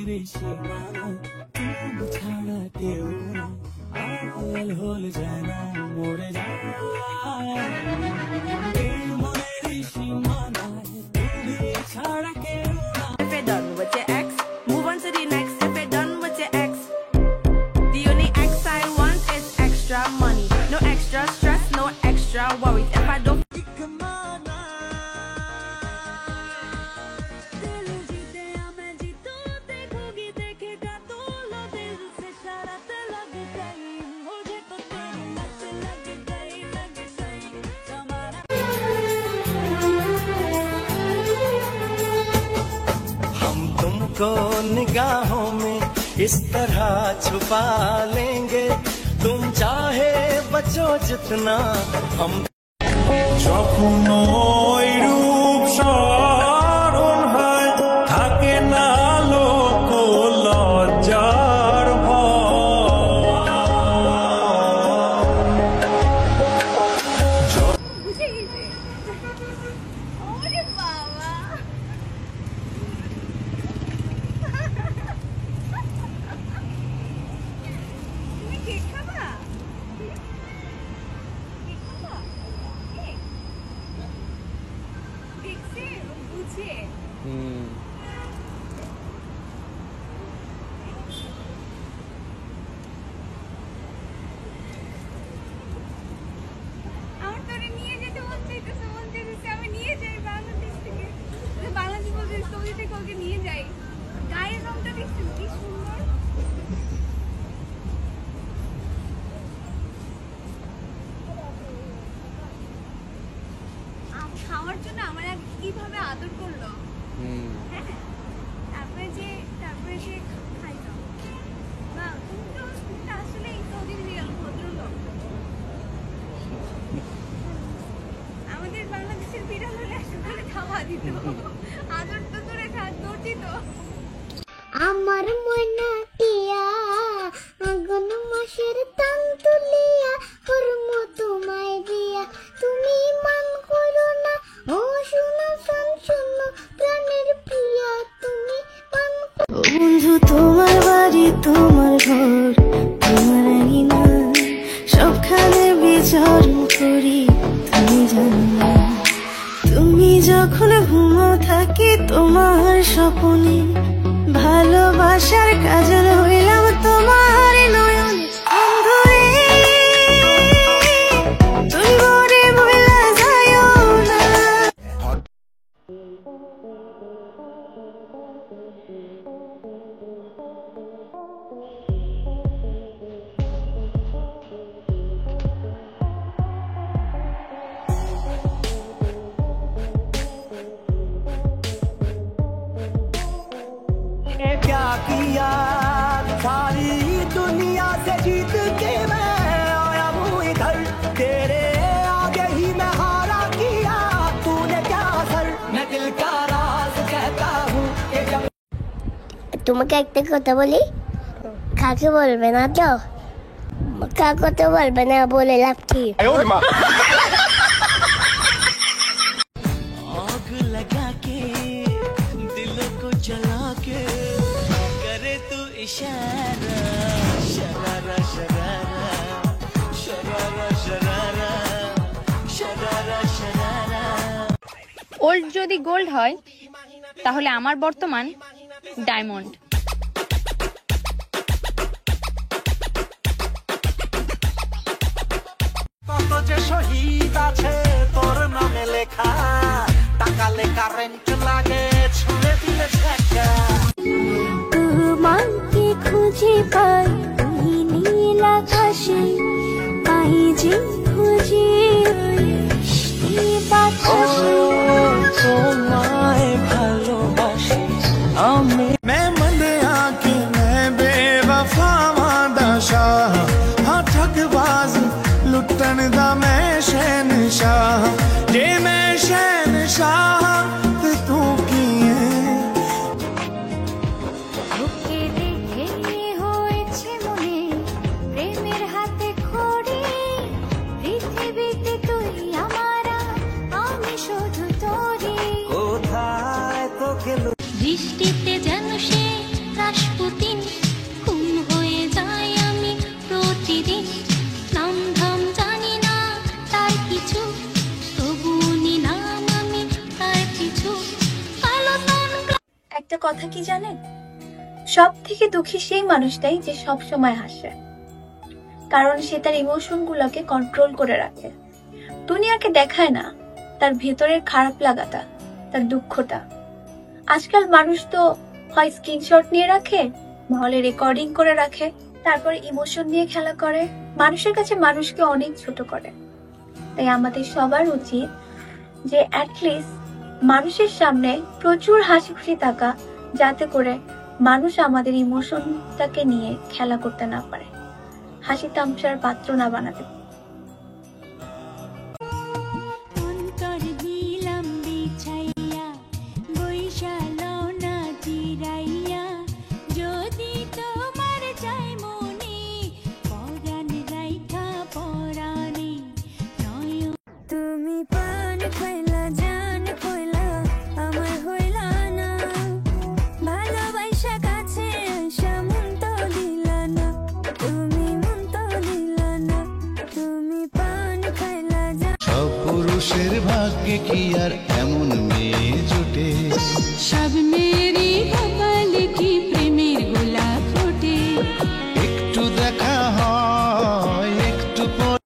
মনের সীমানা তুমি ছাড়া কেউ না আল হলে যেন মরে যায় মনের সীমানায় তুমি ছাড়া কেউ না। If you're done with your ex, move on to the next. If you're done with your ex, the only ex I want is extra money, no extra stress, no extra worries. If I don't तुमको निगाहों में इस तरह छुपा लेंगे तुम चाहे बचो जितना हम যখনই রূপ স্মরণ হয় থাকে না লোক লজ্জার বুঝে গেছে ওরে বাবা তুমি কেক খাবা কেক খাবা কেক দেখছে বুঝে আমার তোরে নিয়ে যেতে মন চাইতেছে আমি নিয়ে যাই বাংলাদেশ থেকে বাংলাদেশ বলতে সৌদি থেকে ওকে নিয়ে যাই গায়ের রংটা দেখছেন কি সুন্দর খাওয়ার জন্য আমার আগে কিভাবে আদর করলো হ্যাঁ তারপরে যে খাইলাম না তুমি তো আসলে সৌদি রিয়াল ভদ্রলোক আমাদের বাংলাদেশের বিড়াল হলে আসলে খাওয়া দিত আদর তো তোরে দৌড় দিত আমার ময়না টিয়া আগুন মাসের তাং তুলিয়া করম তোমায় দিয়া তুমি মান করো না ও শোনো শোনো প্রাণের প্রিয়া তুমি মান বন্ধু তোমার বাড়ি তোমার ঘর তোমার আঙিনা সবখানে বিচরণ করি তুমি জানো না তুমি যখন ঘুমো থাকি তোমার স্বপ্নে ভালোবাসার কাজল হইলাম তোমার নয়ন বন্ধুরে তুমি ঘরে বইলা যাইও না क्या किया सारी दुनिया से जीत के मैं आया हूँ इधर तेरे आगे ही मैं हारा किया तूने क्या असर मैं दिल का राज कहता हूँ कि जब তোমাকে একটা কথা বলি কাকে বলবে না তো কাকে তো বলবে না বলে লাভ কি आग लगा के दिल को जला के करे तू इशारा शरारा शरारा शरारा शरारा शरारा शरारा ওল্ড যদি গোল্ড হয় তাহলে আমার বর্তমান ডায়মন্ড। কত যে শহীদ আছে তোর নামে লেখা টাকা লেখা রেন্ট লাগে ছুঁড়ে দিলে ঠেকা তোমাকে খুঁজে পাই ওই নীল আকাশে পাই যে খুঁজে ওই বাতাসে তোমায় ভালোবাসি আমি मैं मंदे आके मैं बेवफा वादा शाह हाँ ठगबाज लुटन दा मैं शहनशाह जे मैं शहनशाह ते तू की है ওকে দেখে হয়েছে মনে প্রেমের হাতে খড়ি পৃথিবীতে তুই আমার আমি শুধু তোরই কোথায় তোকে বৃষ্টিতে যেন সে একটা কথা কি জানেন, সব থেকে দুঃখী সেই মানুষটাই যে সব সময় হাসে, কারণ সে তার ইমোশন গুলোকে কন্ট্রোল করে রাখে, দুনিয়াকে দেখায় না তার ভেতরের খারাপ লাগাটা, তার দুঃখটা। আজকাল মানুষ তো হয় স্ক্রিনশট নিয়ে রাখে, নাহলে রেকর্ডিং করে রাখে, তারপরে ইমোশন নিয়ে খেলা করে, মানুষের কাছে মানুষকে অনেক ছোট করে। তাই আমাদের সবার উচিত যে অ্যাটলিস্ট মানুষের সামনে প্রচুর হাসি খুশি থাকা, যাতে করে মানুষ আমাদের ইমোশনটাকে নিয়ে খেলা করতে না পারে, হাসি তামসার পাত্র না বানাতে। পুরুষের ভাগ্যে কি আর এমন মেয়ে জোটে, সব মেয়েরই কপালে কি প্রেমের গোলাপ ফোটে, একটু দেখা হয় একটু পর।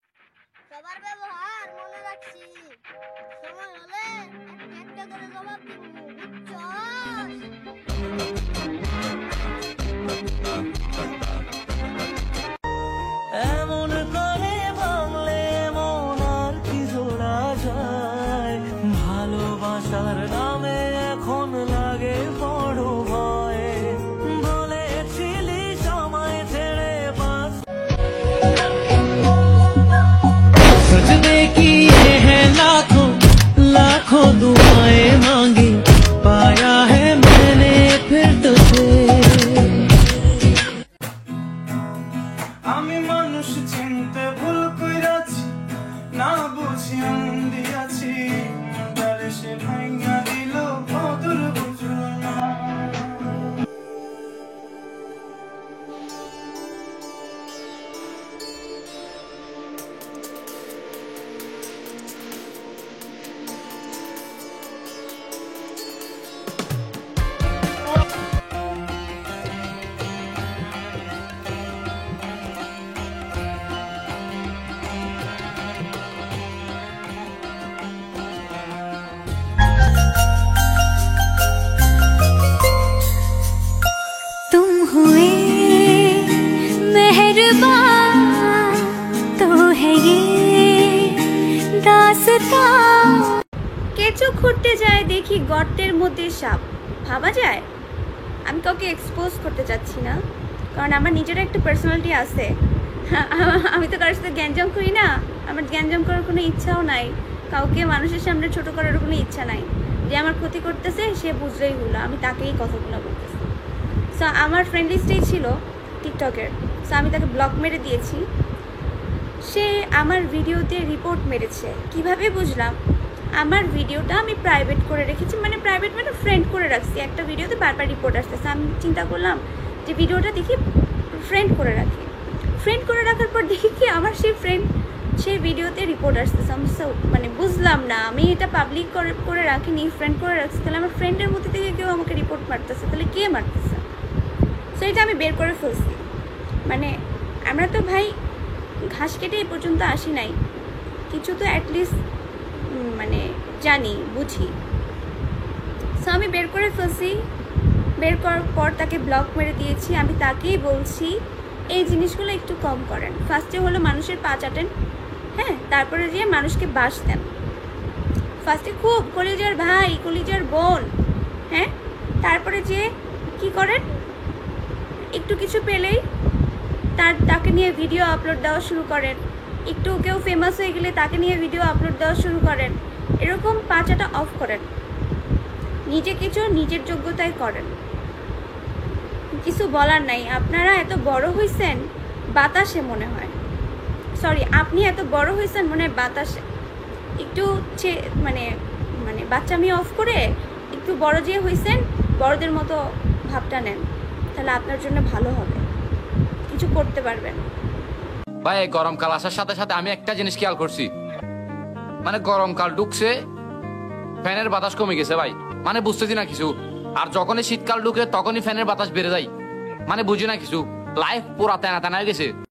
সবার ব্যবহার মনে রাখছি, সময় হলে একটা করে জবাব দিব, এমন করে ভাঙলে মন আর কি জোড়া যায়, ভালোবাসার নামে এখন লাগে বড় ভয়, বলেছিলি সময় ছেড়ে বাঁচ। सजने की ये है लाखों लाखों दुआएं मांगी, पाया है मैंने फिर तुझे। আমি মানুষ চিনতে ভুল কইরাছি, না বুঝি আনন্দি আছি, তারে সে ভাঙা দিল কদর বুঝলো না। तुम हुए मेहरबान तो है ये दास्तां। কেঁচো খুঁড়তে যায় দেখি গর্তের মধ্যে সাপ, ভাবা যায়? আমি কাউকে এক্সপোজ করতে চাচ্ছি না, কারণ আমার নিজের একটা পার্সোনালিটি আছে। আমি তো কারোর সাথে গ্যাঞ্জাম করি না, আমার গ্যাঞ্জাম করার কোনো ইচ্ছাও নাই, কাউকে মানুষের সামনে ছোট করার কোনো ইচ্ছা নাই। যে আমার ক্ষতি করতেছে সে বুঝলেই হলো, আমি তাকেই কথাগুলো বলতেছি। সো আমার ফ্রেন্ড লিস্টেই ছিল টিকটকের, সো আমি তাকে ব্লক মেরে দিয়েছি। সে আমার ভিডিওতে রিপোর্ট মেরেছে। কিভাবে বুঝলাম? আমার ভিডিওটা আমি প্রাইভেট করে রেখেছি, মানে প্রাইভেট মানে ফ্রেন্ড করে রাখছি। একটা ভিডিওতে বারবার রিপোর্ট আসতেছে, আমি চিন্তা করলাম যে ভিডিওটা দেখি ফ্রেন্ড করে রাখি। ফ্রেন্ড করে রাখার পর দেখি কি আমার সেই ভিডিওতে রিপোর্ট আসতেছে। আমি মানে বুঝলাম না, আমি এটা পাবলিক করে রাখিনি, ফ্রেন্ড করে রাখছি, তাহলে আমার ফ্রেন্ডের মধ্যে থেকে কেউ আমাকে রিপোর্ট মারতেছে, তাহলে কে মারতেছে? সো এটা আমি বের করে ফেলছি। মানে আমরা তো ভাই ঘাস কেটে এই পর্যন্ত আসি নাই, কিছু তো অ্যাটলিস্ট মানে জানি, বুঝি। সো আমি বের করে ফেলছি, বের করার পর তাকে ব্লক মেরে দিয়েছি। আমি তাকেই বলছি এই জিনিসগুলো একটু কম করেন। ফার্স্টে হলো মানুষের পা চাটেন, হ্যাঁ, তারপরে যে মানুষকে বাস দেন। ফার্স্টে খুব কলিজার ভাই, কলিজার বোন, হ্যাঁ, তারপরে যে কি করেন, একটু কিছু পেলেই তাকে নিয়ে ভিডিও আপলোড দেওয়া শুরু করেন। একটু কেউ ফেমাস হয়ে গেলে তাকে নিয়ে ভিডিও আপলোড দেওয়া শুরু করেন। এরকম পাচাটা অফ করেন, নিজে কিছু নিজের যোগ্যতায় করেন। কিছু বলার নাই, আপনারা এত বড় হয়েছেন বাতাসে মনে হয়, সরি আপনি এত বড় হয়েছেন মনে হয় বাতাসে। একটু মানে মানে বাচ্চামি অফ করে একটু বড় যে হয়েছেন বড়দের মতো ভাবটা নেন, তাহলে আপনার জন্য ভালো হবে, কিছু করতে পারবেন। ভাই এই গরমকাল আসার সাথে সাথে আমি একটা জিনিস খেয়াল করছি, মানে গরমকাল ঢুকছে, ফ্যানের বাতাস কমে গেছে ভাই, মানে বুঝতেছি না কিছু। আর যখনই শীতকাল ঢুকে তখনই ফ্যানের বাতাস বেড়ে যায়। মানে বুঝি না কিছু, লাইফ পুরা তেনা তেনা হয়ে গেছে।